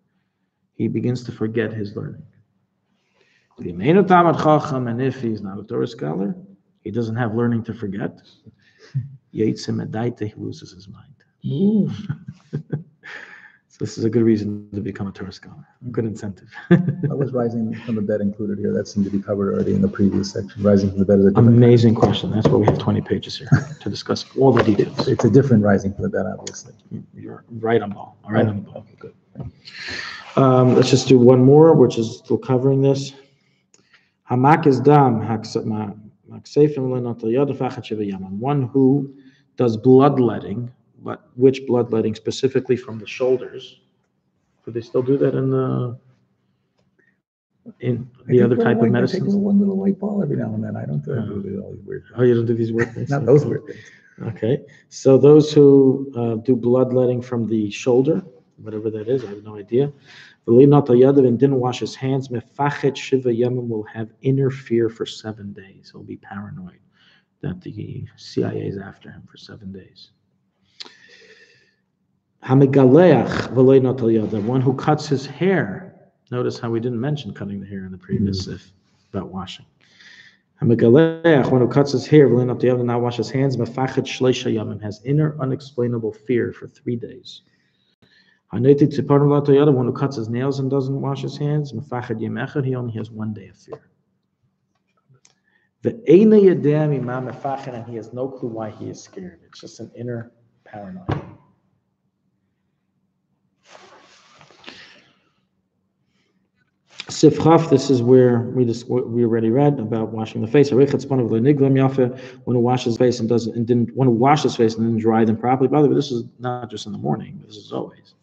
he begins to forget his learning. And if he's not a Torah scholar, he doesn't have learning to forget, he loses his mind. So this is a good reason to become a Torah scholar. A good incentive. How was rising from the bed included here? That seemed to be covered already in the previous section. Rising from the bed is a different amazing question. That's why we have 20 pages here to discuss all the details. It's a different rising from the bed, obviously. You're right on ball. All right on the ball. Okay, good. Let's just do one more, which is still covering this. Hamak is dam. One who does bloodletting. But which bloodletting specifically from the shoulders? Do they still do that in the other type of medicine? I take one little white ball every now and then. I don't do all these weird things. Oh, you don't do these weird things? Not those weird things. Okay. So those who do bloodletting from the shoulder, whatever that is, I have no idea. And didn't wash his hands, mefachet shiva yamim, will have inner fear for 7 days. He'll be paranoid that the CIA is after him for 7 days. The one who cuts his hair. Notice how we didn't mention cutting the hair in the previous if about washing. One who cuts his hair, not wash his hands, has inner unexplainable fear for 3 days. One who cuts his nails and doesn't wash his hands, he only has 1 day of fear. And he has no clue why he is scared. It's just an inner paranoia. Sifchaf, this is where we already read about washing the face. One who washes his face and didn't dry them properly. By the way, this is not just in the morning. This is always.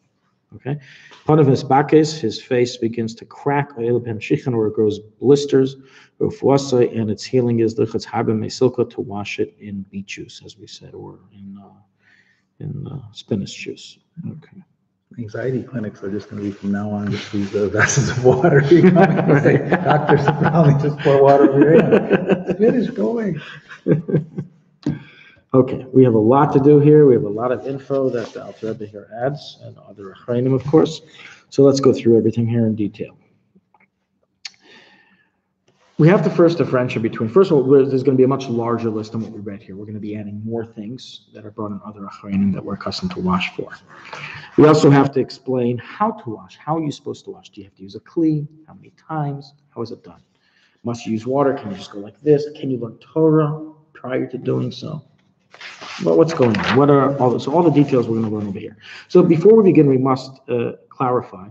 Okay. Part of his bakes, his face begins to crack, or it grows blisters, and its healing is to wash it in beet juice, as we said, or in spinach juice. Okay. Anxiety clinics are just going to be from now on just these vessels of water. Say, doctors probably just pour water over your hand. Finish going. Okay, we have a lot to do here. We have a lot of info that the Alter Rebbe here adds, and other Achrayim, of course. So let's go through everything here in detail. We have to first differentiate between, first of all, there's going to be a much larger list than what we read here. We're going to be adding more things that are brought in other achronim that we're accustomed to wash for. We also have to explain how to wash. How are you supposed to wash? Do you have to use a kli? How many times? How is it done? Must you use water? Can you just go like this? Can you learn Torah prior to doing so? Well, what's going on? What are all so all the details we're going to learn over here. So before we begin, we must clarify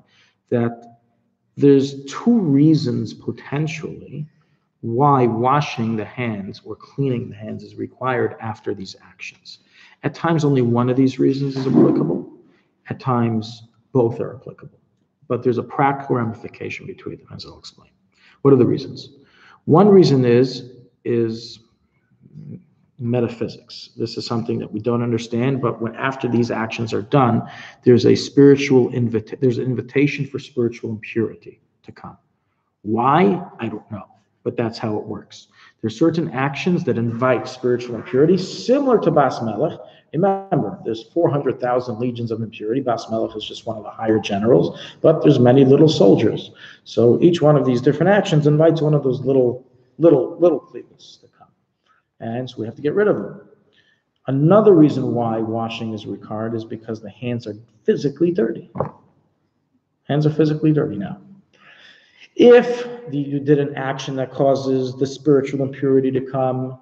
that there's two reasons potentially why washing the hands or cleaning the hands is required after these actions. At times, only one of these reasons is applicable. At times, both are applicable. But there's a practical ramification between them, as I'll explain. What are the reasons? One reason is metaphysics. This is something that we don't understand, but when after these actions are done, there's a spiritual there's an invitation for spiritual impurity to come. Why? I don't know, but that's how it works. There's certain actions that invite spiritual impurity, similar to Bas Melech. Remember, there's 400,000 legions of impurity. Bas Melech is just one of the higher generals, but there's many little soldiers. So each one of these different actions invites one of those little cleavers to come. And so we have to get rid of them. Another reason why washing is required is because the hands are physically dirty. Hands are physically dirty now. If you did an action that causes the spiritual impurity to come,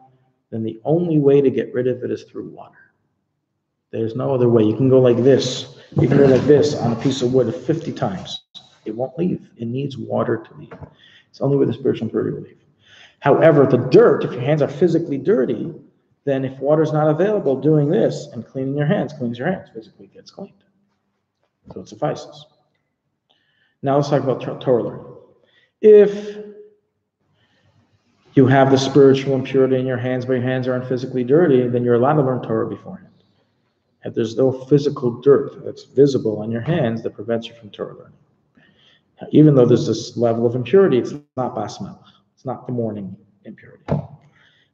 then the only way to get rid of it is through water. There's no other way. You can go like this. You can go like this on a piece of wood 50 times. It won't leave. It needs water to leave. It's the only way the spiritual impurity will leave. However, the dirt, if your hands are physically dirty, then if water is not available, doing this and cleaning your hands cleans your hands, physically gets cleaned. So it suffices. Now let's talk about Torah learning. If you have the spiritual impurity in your hands, but your hands aren't physically dirty, then you're allowed to learn Torah beforehand. If there's no physical dirt that's visible on your hands that prevents you from Torah learning. Now, even though there's this level of impurity, it's not Bas Melech. It's not the morning impurity.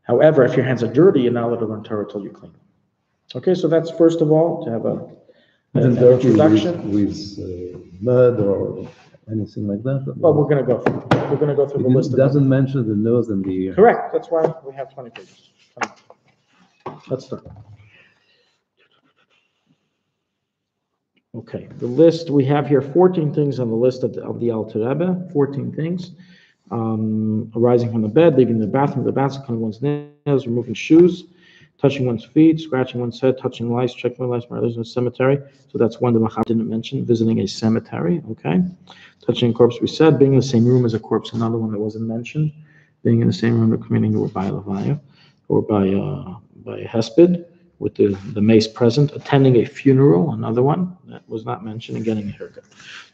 However, if your hands are dirty, you're not allowed to learn Torah until you clean them. Okay, so that's first of all, to have an introduction. With mud or anything like that? Well, we're going to go through the list. It doesn't mention the nose and the ear. Correct. That's why we have 20 pages. Let's start. Okay, the list, we have here 14 things on the list of the Alter Rebbe, 14 things. Arising from the bed, leaving the bathroom, cutting one's nails, removing shoes, touching one's feet, scratching one's head, touching lice, checking lice, marriage in a cemetery. So that's one the Machar didn't mention, visiting a cemetery, okay? Touching a corpse, we said, being in the same room as a corpse, another one that wasn't mentioned, being in the same room or committing or by Levaya, or by a hesped, with the mace present, attending a funeral, another one that was not mentioned, and getting a haircut.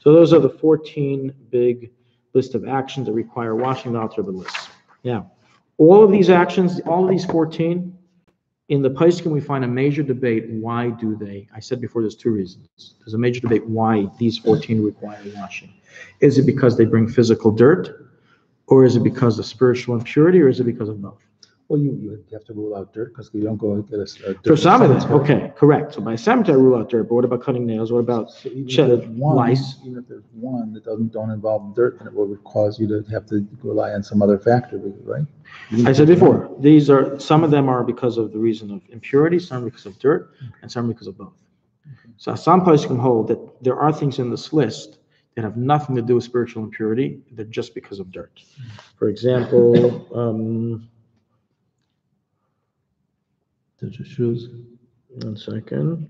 So those are the 14 big list of actions that require washing the Alter Rebbe list. Now, all of these actions, all of these 14, in the Poskim we find a major debate, why do they? I said before there's two reasons. There's a major debate why these 14 require washing. Is it because they bring physical dirt? Or is it because of spiritual impurity? Or is it because of both? Well, you have to rule out dirt because you don't go and get a dirt. For some of them, okay, correct. So by cemetery, rule out dirt. But what about cutting nails? What about lice? Even if there's one that don't involve dirt, then it will cause you to have to rely on some other factor, right? I said before, these are, some of them are because of the reason of impurity, some because of dirt, and some because of both. So some places can hold that there are things in this list that have nothing to do with spiritual impurity, they're just because of dirt. For example, Touch your shoes. 1 second.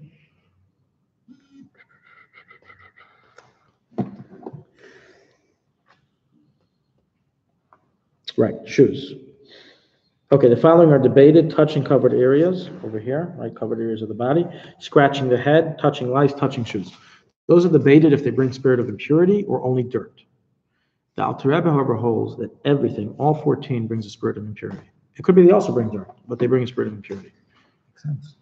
Right, shoes. Okay, the following are debated: touching covered areas over here, right, covered areas of the body, scratching the head, touching lice, touching shoes. Those are debated if they bring spirit of impurity or only dirt. The Alter Rebbe, however, holds that everything, all 14, brings a spirit of impurity. It could be they also bring dirt, but they bring a spirit of impurity. Makes sense.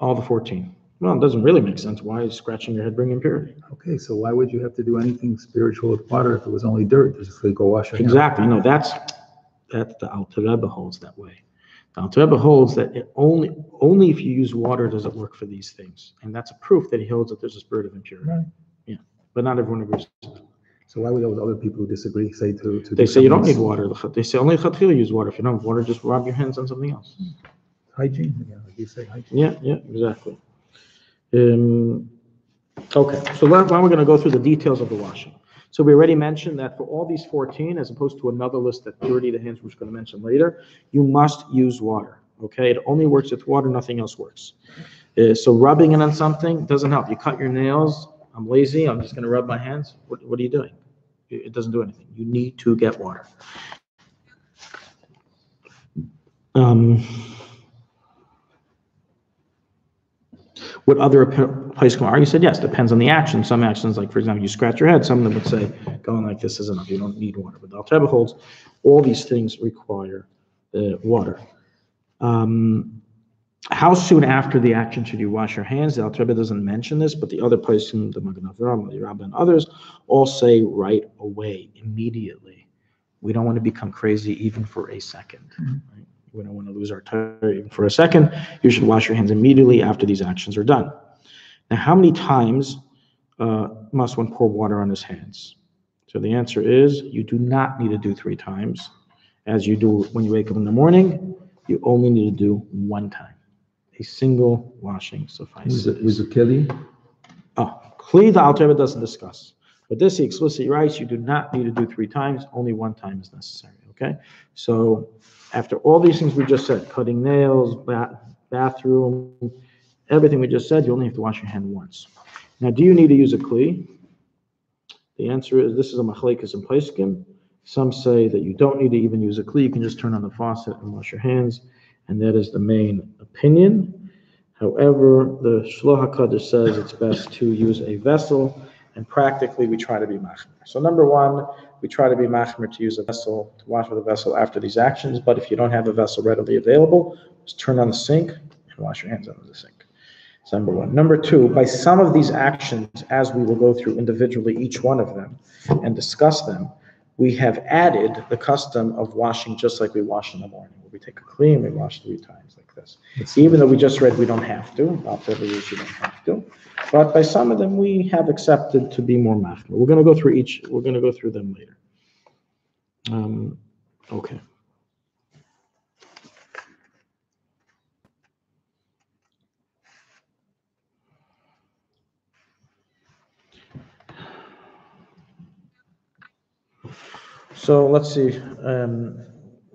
All the 14. Well, it doesn't really make sense. Why is scratching your head bring impurity? Okay, so why would you have to do anything spiritual with water if it was only dirt? Just go wash your hands. Exactly. No, that's the Alter Rebbe holds that way. The Alter Rebbe holds that it only if you use water does it work for these things, and that's a proof that he holds that there's a spirit of impurity. Right. Yeah, but not everyone agrees with that. So why would those other people who disagree say to They do say you don't something need water. They say only Chatchila use water. If you don't have water, just rub your hands on something else. hygiene? Yeah, like you say, hygiene. Yeah, exactly. Okay, so now we're going to go through the details of the washing. So we already mentioned that for all these 14, as opposed to another list that 30, the hands we're going to mention later, you must use water. Okay, it only works with water, nothing else works. So rubbing it on something doesn't help. You cut your nails. I'm lazy. I'm just going to rub my hands. What are you doing? It doesn't do anything. You need to get water. What other place can argue? Said yes, depends on the action. Some actions, like for example, you scratch your head, some of them would say going like this is enough. You don't need water. But the Alter Rebbe holds all these things require water. How soon after the action should you wash your hands? The Alter Rebbe doesn't mention this, but the other place, the Magen Avraham, the Rabbi, and others all say right away, immediately. We don't want to become crazy even for a second. Right? We don't want to lose our time even for a second. You should wash your hands immediately after these actions are done. Now, how many times must one pour water on his hands? So the answer is you do not need to do 3 times. As you do when you wake up in the morning, you only need to do 1 time. A single washing suffices. With the kelly? Kli the Alter Rebbe doesn't discuss. But this he explicitly writes, you do not need to do 3 times, only 1 time is necessary, okay? So after all these things we just said, cutting nails, bathroom, everything we just said, you only have to wash your hand once. Now, do you need to use a Kli? The answer is, this is a machlekes and Poskim. Some say that you don't need to even use a Kli, you can just turn on the faucet and wash your hands, and that is the main opinion. However, the Shloh HaKadosh says it's best to use a vessel, and practically we try to be machmer. So number 1, we try to be machmer to use a vessel, to wash with a vessel after these actions, but if you don't have a vessel readily available, just turn on the sink and wash your hands under the sink. That's number 1. Number 2, by some of these actions, as we will go through individually each one of them and discuss them, we have added the custom of washing just like we wash in the morning. We take a clean, we wash 3 times like this. Even though we just read we don't have to, after every use you don't have to. But by some of them we have accepted to be more machmer. We're going to go through them later. Okay. So let's see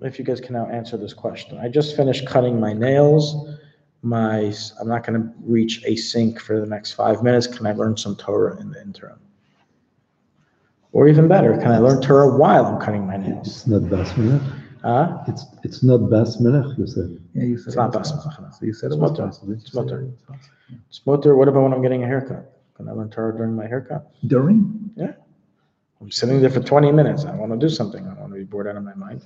if you guys can now answer this question. I just finished cutting my nails. I'm not going to reach a sink for the next 5 minutes. Can I learn some Torah in the interim? Or even better, can I learn Torah while I'm cutting my nails? It's not bas melech. It's not bas melech, you said. Yeah, you said it's not bas melech. So you said it It's was mutter. possible. It's mutter. It's mutter. What about when I'm getting a haircut? Can I learn Torah during my haircut? During? Yeah. I'm sitting there for 20 minutes. I want to do something. I don't want to be bored out of my mind.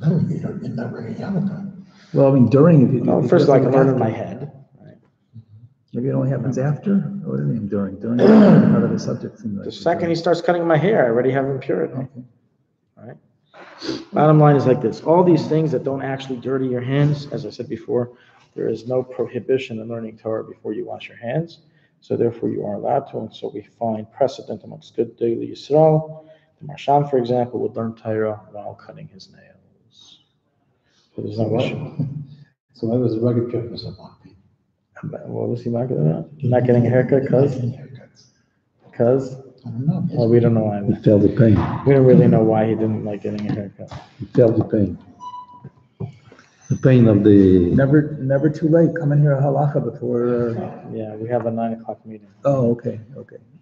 No, you never get yarmulke. Well, I mean, during. First, I can learn in my head. Right? Maybe it only happens after? What do you mean during? During is part of the subject. The second he starts cutting my hair, I already have impurity. Okay. All right. Bottom line is like this. All these things that don't actually dirty your hands, as I said before, there is no prohibition in learning Torah before you wash your hands. So therefore you are allowed to. And so we find precedent amongst good daily Yisrael. The Marshan, for example, would learn Torah while cutting his nails. So there's no issue. So what was the rugged purpose of Rabbi? What was he not getting a haircut? Because? I don't know. Well, we don't know why. He felt the pain. We don't really know why he didn't like getting a haircut. He felt the pain. The pain of the... Never too late. Come in here a halacha before... Yeah, we have a 9 o'clock meeting. Oh, okay.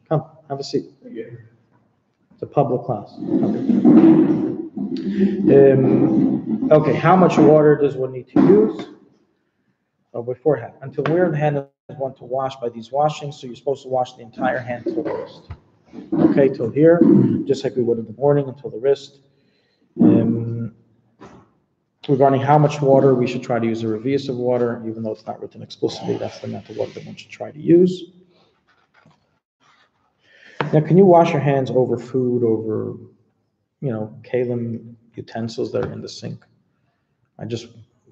Come, have a seat. It's a public class. Okay, how much water does one need to use? Beforehand. Until where the hand is one to wash by these washings, so you're supposed to wash the entire hand till the wrist. Okay, till here, just like we would in the morning, until the wrist. Regarding how much water, we should try to use a revius of water, even though it's not written explicitly, that's the amount of water that one should try to use. Now, can you wash your hands over food, over, kalim utensils that are in the sink?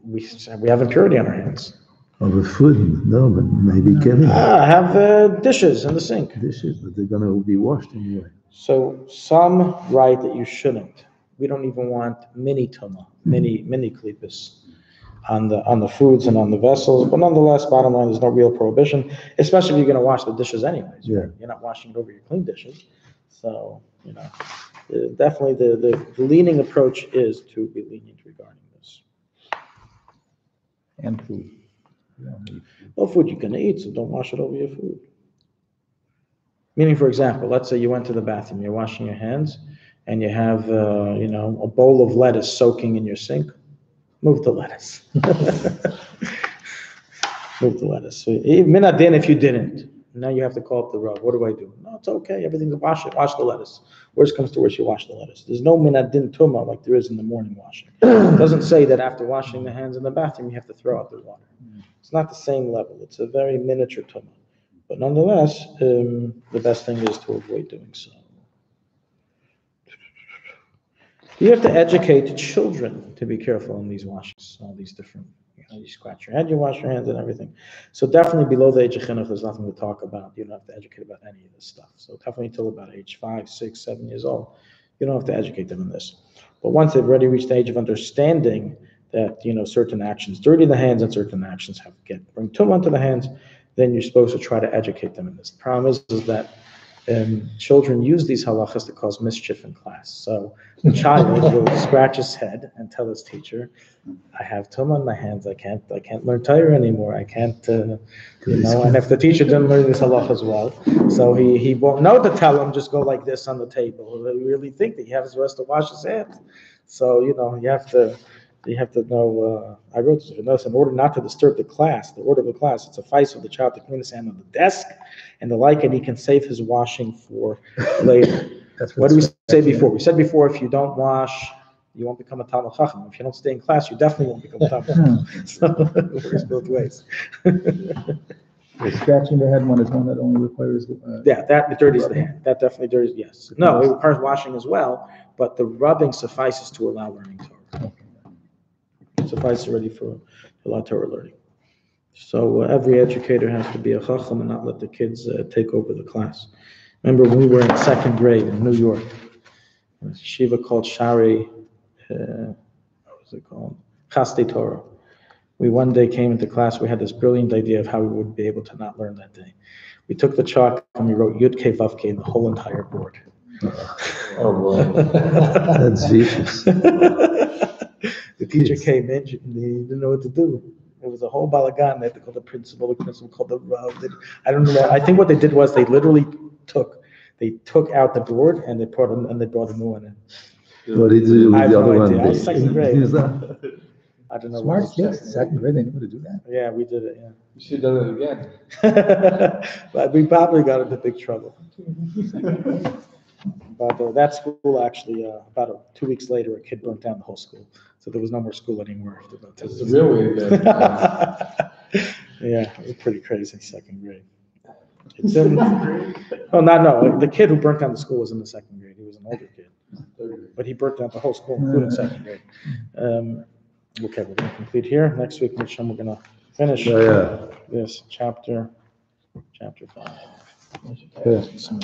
We have impurity on our hands. Over food, no, but maybe getting Have dishes in the sink. dishes, but they're gonna be washed anyway. So some write that you shouldn't. We don't even want mini tuma, mini klippas on the foods and on the vessels. But nonetheless, bottom line, there's no real prohibition, especially if you're going to wash the dishes anyways. Yeah. Right? You're not washing it over your clean dishes. So, definitely the leaning approach is to be lenient regarding this. And food. You don't need food. Well, food you can eat, so don't wash it over your food. Meaning, for example, let's say you went to the bathroom, you're washing your hands, and you have, a bowl of lettuce soaking in your sink. Move the lettuce. Move the lettuce. So, minadin if you didn't. Now you have to call up the Rav. What do I do? No, it's okay. Everything's wash it. Wash the lettuce. Worst comes to worst, you wash the lettuce. There's no minadin tuma like there is in the morning washing. It doesn't say that after washing the hands in the bathroom, you have to throw out the water. It's not the same level. It's a very miniature tuma. But nonetheless, the best thing is to avoid doing so. You have to educate children to be careful in these washings, all these different, you scratch your head, you wash your hands and everything. So definitely below the age of chinuch, there's nothing to talk about. You don't have to educate about any of this stuff. So definitely until about age 5, 6, 7 years old, you don't have to educate them in this. But once they've already reached the age of understanding that, certain actions dirty the hands and certain actions bring tumah into the hands, then you're supposed to try to educate them in this. The problem is that children use these halachas to cause mischief in class. So the child will scratch his head and tell his teacher, I have tumah on my hands. I can't learn Torah anymore. I can't, And if the teacher didn't learn this halach as well, so he won't know to tell him, just go like this on the table. They really think that he has the rest to wash his hands. So, you have to know, I wrote this in notes, in order not to disturb the order of the class, it's suffices for the child to clean his hand on the desk and the like, and he can save his washing for later. What did we say before? We said before, if you don't wash, you won't become a Talmid Chacham. If you don't stay in class, you definitely won't become a Talmid Chacham. So it works both ways. Scratching the head one is one that only requires. That dirties the hand. That definitely dirties. Yes. No, it requires washing as well, but the rubbing suffices to allow learning Torah. It suffices already for allow Torah learning. So every educator has to be a chacham and not let the kids take over the class. Remember when we were in second grade in New York, a yeshiva called Shari, what was it called? Chastei Torah. We one day came into class, we had this brilliant idea of how we would be able to not learn that day. We took the chalk and we wrote Yud Kei Vav Kei in the whole entire board. Oh, boy. That's vicious. The teacher came in, he didn't know what to do. It was a whole balagan. They had to call the principal called the Rav. I don't know. I think what they did was they literally took out the board and they brought a new one in. What did you do with the other one? I was second grade. Use that? I don't know. Smart kids, second grade, they knew how to do that. Yeah, we did it, yeah. You should have done it again. But we probably got into big trouble. But that school actually, about 2 weeks later, a kid burnt down the whole school. So there was no more school anymore after about 2 That's weeks. the real way to do Yeah, it was pretty crazy, second grade. It's in, no, the kid who burnt down the school was in the second grade. He was an older kid. But he burnt down the whole school, including second grade. Okay, we're going to complete here. Next week, Hashem, we're going to finish this chapter 5. Yeah. Some